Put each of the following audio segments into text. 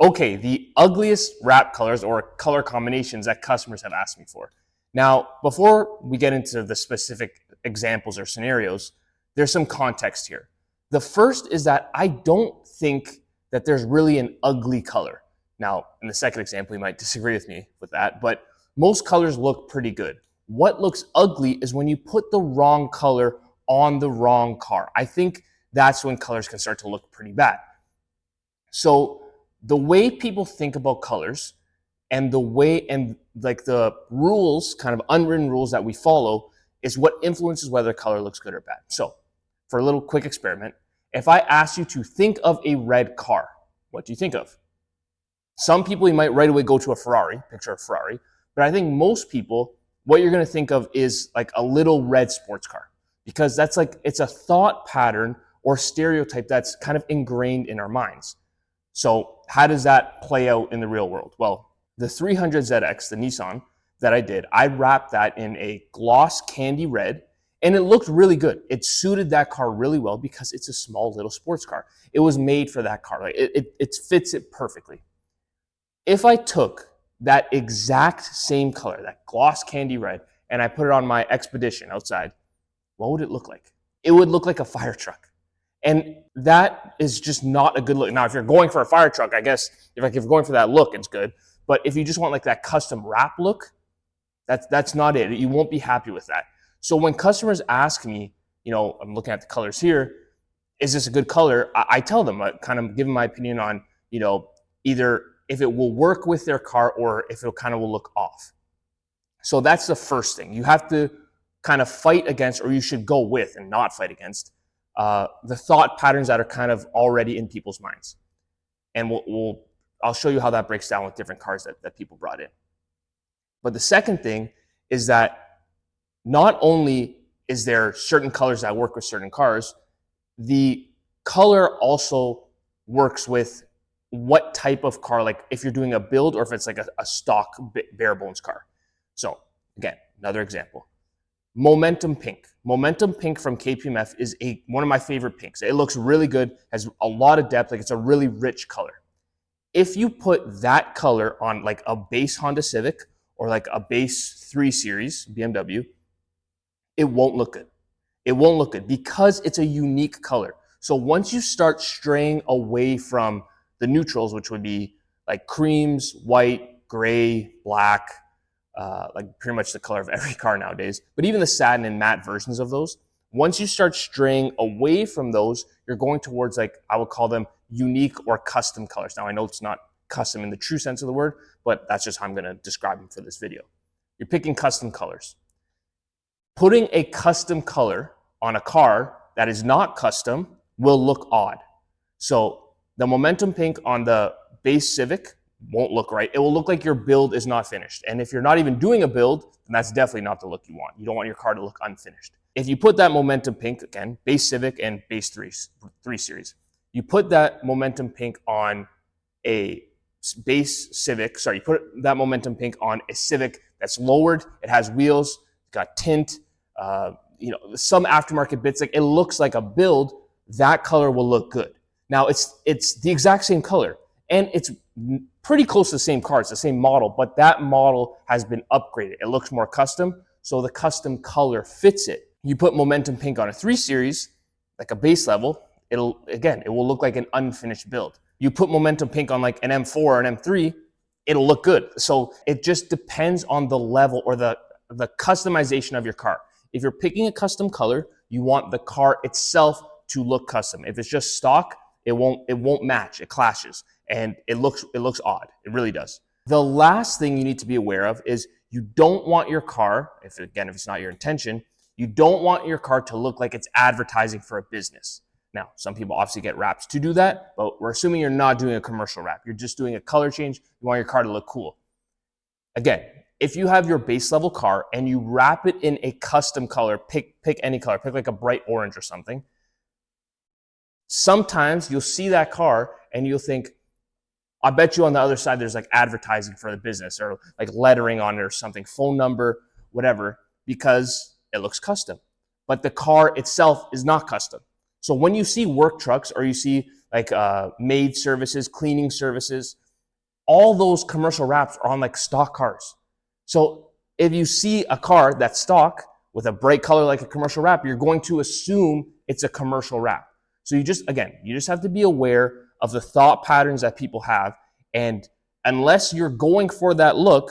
Okay, the ugliest wrap colors or color combinations that customers have asked me for. Now, before we get into the specific examples or scenarios, there's some context here. The first is that I don't think that there's really an ugly color. Now, in the second example, you might disagree with me with that, but most colors look pretty good. What looks ugly is when you put the wrong color on the wrong car. I think that's when colors can start to look pretty bad. So the way people think about colors and the way and like the rules, kind of unwritten rules that we follow is what influences whether a color looks good or bad. So for a little quick experiment, if I ask you to think of a red car, what do you think of? Some people, you might right away go to a Ferrari, picture a Ferrari, but I think most people, what you're gonna think of is like a little red sports car, because that's like, it's a thought pattern or stereotype that's kind of ingrained in our minds. So how does that play out in the real world? Well, the 300ZX, the Nissan that I did, I wrapped that in a gloss candy red, and it looked really good. It suited that car really well because it's a small little sports car. It was made for that car. Like it fits it perfectly. If I took that exact same color, that gloss candy red, and I put it on my Expedition outside, what would it look like? It would look like a fire truck. And that is just not a good look. Now, if you're going for a fire truck, I guess if you're going for that look, it's good. But if you just want like that custom wrap look, that's not it. You won't be happy with that. So when customers ask me, you know, I'm looking at the colors here, is this a good color? I tell them, I kind of give them my opinion on, you know, either if it will work with their car or if it kind of will look off. So that's the first thing. You have to kind of fight against, or you should go with and not fight against, the thought patterns that are kind of already in people's minds. And I'll show you how that breaks down with different cars that people brought in. But the second thing is that not only is there certain colors that work with certain cars, the color also works with what type of car, like if you're doing a build or if it's like a stock bare bones car. So again, another example. Momentum Pink. Momentum Pink from KPMF is one of my favorite pinks. It looks really good, has a lot of depth, like it's a really rich color. If you put that color on like a base Honda Civic or like a base 3 Series BMW, it won't look good. It won't look good because it's a unique color. So once you start straying away from the neutrals, which would be like creams, white, gray, black, like pretty much the color of every car nowadays, but even the satin and matte versions of those, once you start straying away from those, you're going towards, like, I would call them unique or custom colors. Now, I know it's not custom in the true sense of the word, but that's just how I'm going to describe them for this video. You're picking custom colors. Putting a custom color on a car that is not custom will look odd. So the Momentum Pink on the base Civic won't look right. It will look like your build is not finished. And if you're not even doing a build, then that's definitely not the look you want. You don't want your car to look unfinished. If you put that Momentum Pink, again, base Civic and base 3 Series, you put that Momentum Pink on a base Civic, sorry, you put that Momentum Pink on a Civic that's lowered, it has wheels, it's got tint, you know, some aftermarket bits, like it looks like a build, that color will look good. Now it's the exact same color and it's pretty close to the same car, it's the same model, but that model has been upgraded. It looks more custom, so the custom color fits it. You put Momentum Pink on a 3 Series, like a base level, it will look like an unfinished build. You put Momentum Pink on like an M4 or an M3, it'll look good. So it just depends on the level or the customization of your car. If you're picking a custom color, you want the car itself to look custom. If it's just stock, it won't match, it clashes, and it looks odd. It really does. The last thing you need to be aware of is you don't want your car, if it's not your intention, you don't want your car to look like it's advertising for a business. Now, some people obviously get wraps to do that, but we're assuming you're not doing a commercial wrap. You're just doing a color change. You want your car to look cool. Again, if you have your base level car and you wrap it in a custom color, pick any color, pick like a bright orange or something, sometimes you'll see that car and you'll think, I bet you on the other side there's like advertising for the business or like lettering on it or something, phone number, whatever, because it looks custom. But the car itself is not custom. So when you see work trucks or you see like maid services, cleaning services, all those commercial wraps are on like stock cars. So if you see a car that's stock with a bright color like a commercial wrap, you're going to assume it's a commercial wrap. So you just have to be aware of the thought patterns that people have. And unless you're going for that look,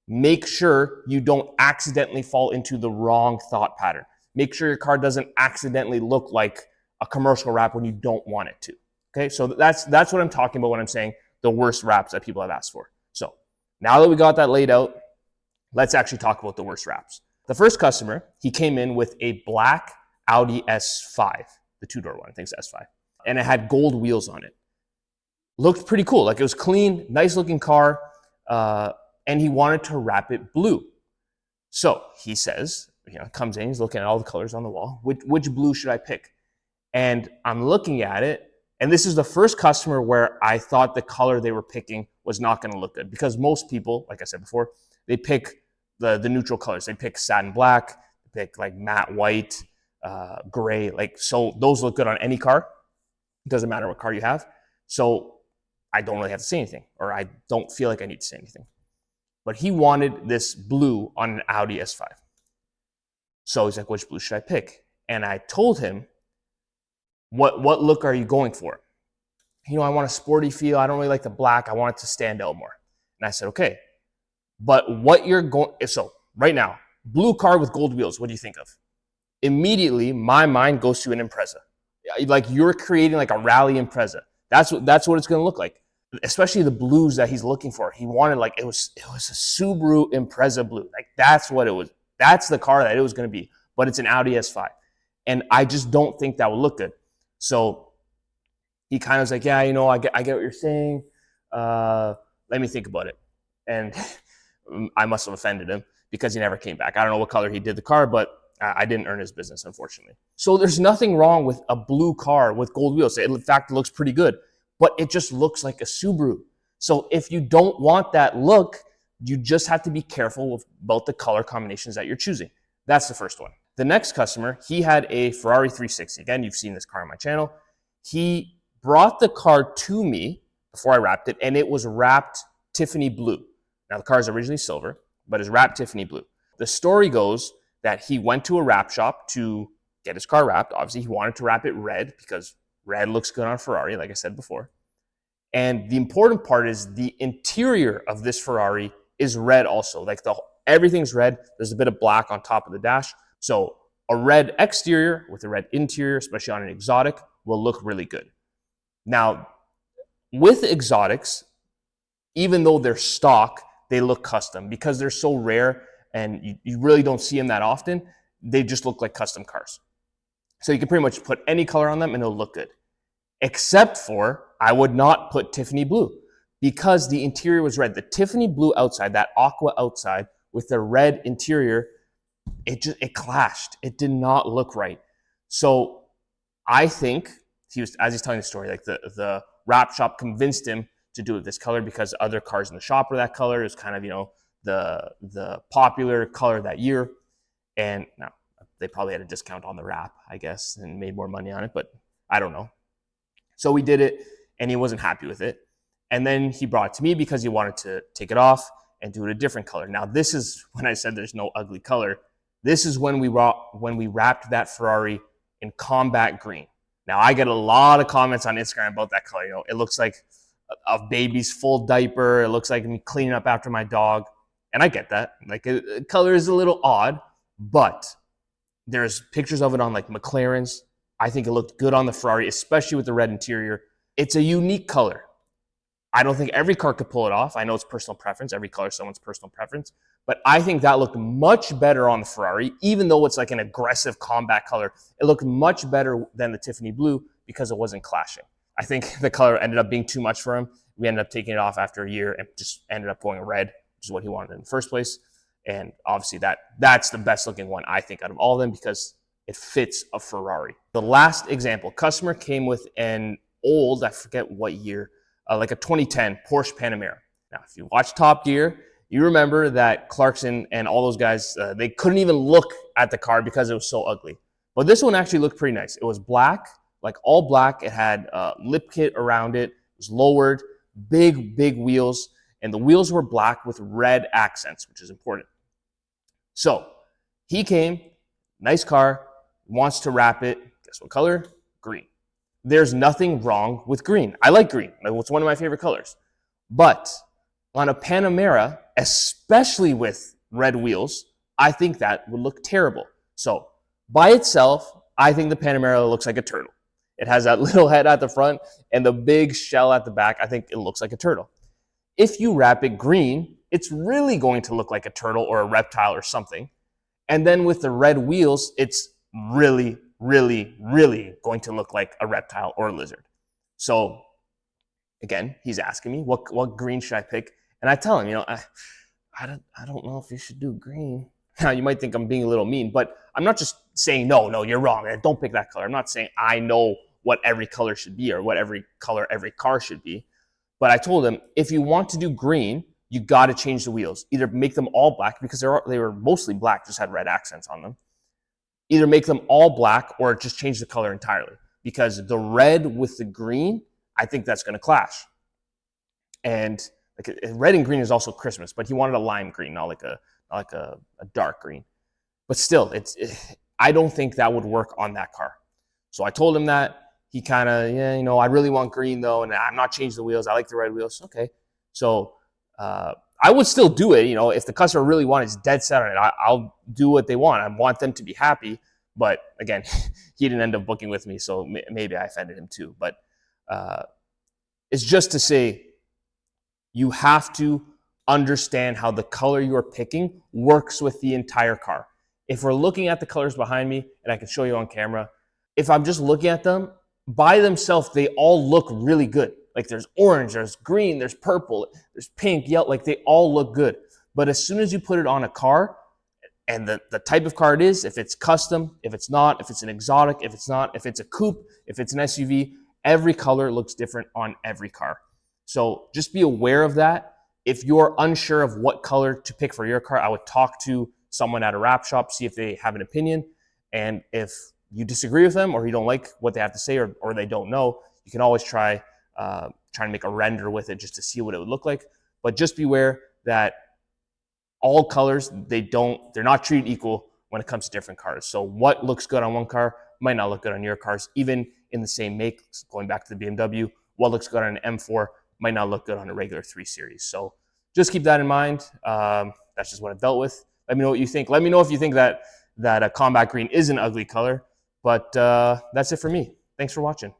make sure you don't accidentally fall into the wrong thought pattern. Make sure your car doesn't accidentally look like a commercial wrap when you don't want it to. Okay, so that's what I'm talking about when I'm saying the worst wraps that people have asked for. So now that we got that laid out, let's actually talk about the worst wraps. The first customer, he came in with a black Audi S5, the two-door one, I think it's S5, and it had gold wheels on it. Looked pretty cool, like it was clean, nice looking car, and he wanted to wrap it blue. So he says, comes in, he's looking at all the colors on the wall. Which blue should I pick? And I'm looking at it, and this is the first customer where I thought the color they were picking was not going to look good, because most people, like I said before, they pick the neutral colors. They pick satin black, they pick like matte white, gray, so those look good on any car. It doesn't matter what car you have. So I don't really have to say anything, or I don't feel like I need to say anything. But he wanted this blue on an Audi S5. So he's like, which blue should I pick? And I told him, what look are you going for? I want a sporty feel. I don't really like the black. I want it to stand out more. And I said, okay. But what you're going, so right now, blue car with gold wheels, what do you think of? Immediately, my mind goes to an Impreza. Like you're creating like a rally Impreza. That's what it's going to look like. Especially the blues that he's looking for. He wanted it was a Subaru Impreza blue. Like that's what it was. That's the car that it was going to be. But it's an Audi S5. And I just don't think that would look good. So he kind of was like, yeah, I get what you're saying. Let me think about it. And I must have offended him because he never came back. I don't know what color he did the car, but I didn't earn his business, unfortunately. So there's nothing wrong with a blue car with gold wheels. It, in fact, looks pretty good, but it just looks like a Subaru. So if you don't want that look, you just have to be careful about the color combinations that you're choosing. That's the first one. The next customer, he had a Ferrari 360. Again, you've seen this car on my channel. He brought the car to me before I wrapped it, and it was wrapped Tiffany blue. Now, the car is originally silver, but is wrapped Tiffany blue. The story goes that he went to a wrap shop to get his car wrapped. Obviously, he wanted to wrap it red because red looks good on a Ferrari, like I said before. And the important part is the interior of this Ferrari is red also. Like everything's red. There's a bit of black on top of the dash. So a red exterior with a red interior, especially on an exotic, will look really good. Now, with exotics, even though they're stock, they look custom because they're so rare and you really don't see them that often. They just look like custom cars. So you can pretty much put any color on them and it'll look good. Except for, I would not put Tiffany blue because the interior was red. The Tiffany blue outside, that aqua outside with the red interior, it clashed. It did not look right. So I think as he's telling the story, like the wrap shop convinced him to do it this color because other cars in the shop were that color. It was kind of, the popular color that year. And now they probably had a discount on the wrap, I guess, and made more money on it, but I don't know. So we did it and he wasn't happy with it. And then he brought it to me because he wanted to take it off and do it a different color. Now, this is when I said there's no ugly color. This is when we wrapped that Ferrari in combat green. Now, I get a lot of comments on Instagram about that color. It looks like a baby's full diaper. It looks like me cleaning up after my dog. And I get that. Like, the color is a little odd, but there's pictures of it on like McLaren's. I think it looked good on the Ferrari, especially with the red interior. It's a unique color. I don't think every car could pull it off. I know it's personal preference. Every color is someone's personal preference. But I think that looked much better on the Ferrari, even though it's like an aggressive combat color. It looked much better than the Tiffany blue because it wasn't clashing. I think the color ended up being too much for him. We ended up taking it off after a year and just ended up going red, which is what he wanted in the first place. And obviously that's the best looking one, I think, out of all of them because it fits a Ferrari. The last example, customer came with an old, I forget what year, like a 2010 Porsche Panamera. Now, if you watch Top Gear, you remember that Clarkson and all those guys, they couldn't even look at the car because it was so ugly. But this one actually looked pretty nice. It was black, like all black. It had a lip kit around it. It was lowered. big, big wheels, and the wheels were black with red accents, which is important. So he came, nice car, wants to wrap it. Guess what color? Green. There's nothing wrong with green. I like green. It's one of my favorite colors. But on a Panamera, especially with red wheels, I think that would look terrible. So by itself, I think the Panamera looks like a turtle. It has that little head at the front and the big shell at the back. I think it looks like a turtle. If you wrap it green, it's really going to look like a turtle or a reptile or something. And then with the red wheels, it's really, really, really going to look like a reptile or a lizard. So again, he's asking me, what green should I pick? And I tell him, I don't know if you should do green. Now, you might think I'm being a little mean, but I'm not just saying, no, you're wrong. Don't pick that color. I'm not saying I know what every color should be or what every color every car should be. But I told him, if you want to do green, you got to change the wheels. Either make them all black, because they were mostly black, just had red accents on them. Either make them all black or just change the color entirely. Because the red with the green, I think that's going to clash. And like red and green is also Christmas, but he wanted a lime green, not like a dark green. But still, I don't think that would work on that car. So I told him that. He kind of, I really want green though, and I'm not changing the wheels. I like the red wheels. Okay. So I would still do it. If the customer really wants, is dead set on it, I'll do what they want. I want them to be happy. But again, he didn't end up booking with me, so maybe I offended him too. But it's just to say, you have to understand how the color you're picking works with the entire car. If we're looking at the colors behind me, and I can show you on camera, if I'm just looking at them, by themselves, they all look really good. Like there's orange, there's green, there's purple, there's pink, yellow, like they all look good. But as soon as you put it on a car, and the type of car it is, if it's custom, if it's not, if it's an exotic, if it's not, if it's a coupe, if it's an SUV, every color looks different on every car. So just be aware of that. If you're unsure of what color to pick for your car, I would talk to someone at a wrap shop, see if they have an opinion. And if you disagree with them or you don't like what they have to say or they don't know, you can always try to make a render with it just to see what it would look like. But just beware that all colors, they're not treated equal when it comes to different cars. So what looks good on one car might not look good on your cars, even in the same make. Going back to the BMW, what looks good on an M4 might not look good on a regular 3 Series. So just keep that in mind. That's just what I've dealt with. Let me know what you think. Let me know if you think that a combat green is an ugly color. But that's it for me. Thanks for watching.